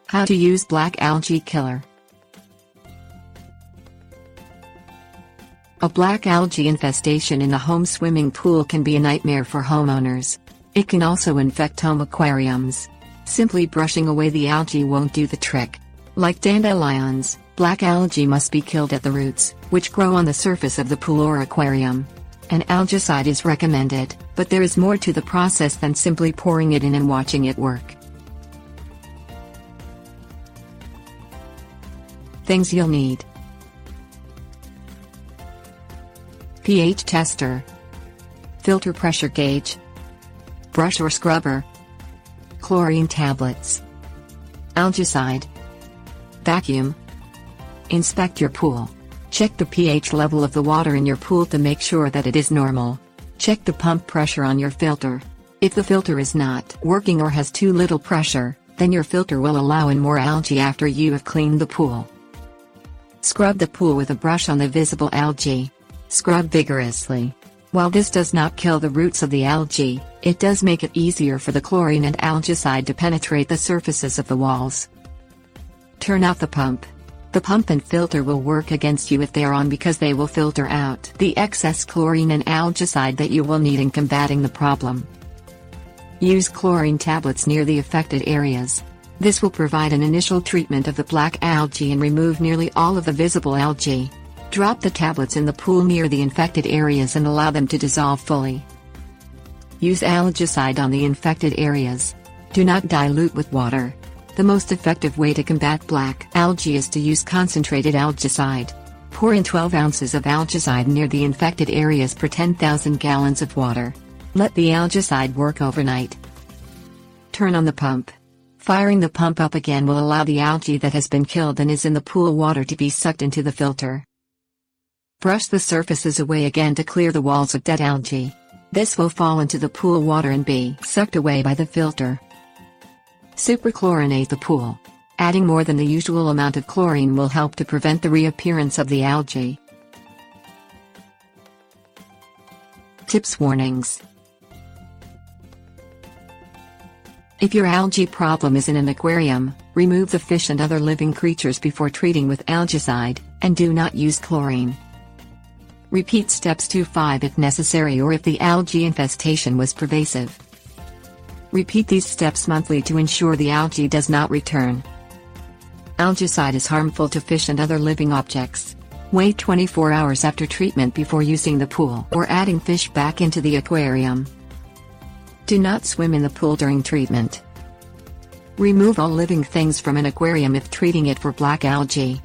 How to use Black Algae Killer. A black algae infestation in a home swimming pool can be a nightmare for homeowners. It can also infect home aquariums. Simply brushing away the algae won't do the trick. Like dandelions, black algae must be killed at the roots, which grow on the surface of the pool or aquarium. An algaecide is recommended, but there is more to the process than simply pouring it in and watching it work. Things you'll need: pH tester, filter pressure gauge, brush or scrubber, chlorine tablets, algaecide, vacuum. Inspect your pool. Check the pH level of the water in your pool to make sure that it is normal. Check the pump pressure on your filter. If the filter is not working or has too little pressure, then your filter will allow in more algae after you have cleaned the pool. Scrub the pool with a brush on the visible algae. Scrub vigorously. While this does not kill the roots of the algae, it does make it easier for the chlorine and algaecide to penetrate the surfaces of the walls. Turn off the pump. The pump and filter will work against you if they are on, because they will filter out the excess chlorine and algaecide that you will need in combating the problem. Use chlorine tablets near the affected areas. This will provide an initial treatment of the black algae and remove nearly all of the visible algae. Drop the tablets in the pool near the infected areas and allow them to dissolve fully. Use algaecide on the infected areas. Do not dilute with water. The most effective way to combat black algae is to use concentrated algaecide. Pour in 12 ounces of algaecide near the infected areas per 10,000 gallons of water. Let the algaecide work overnight. Turn on the pump. Firing the pump up again will allow the algae that has been killed and is in the pool water to be sucked into the filter. Brush the surfaces away again to clear the walls of dead algae. This will fall into the pool water and be sucked away by the filter. Superchlorinate the pool. Adding more than the usual amount of chlorine will help to prevent the reappearance of the algae. Tips: warnings. If your algae problem is in an aquarium, remove the fish and other living creatures before treating with algaecide, and do not use chlorine. Repeat steps 2-5 if necessary or if the algae infestation was pervasive. Repeat these steps monthly to ensure the algae does not return. Algaecide is harmful to fish and other living objects. Wait 24 hours after treatment before using the pool or adding fish back into the aquarium. Do not swim in the pool during treatment. Remove all living things from an aquarium if treating it for black algae.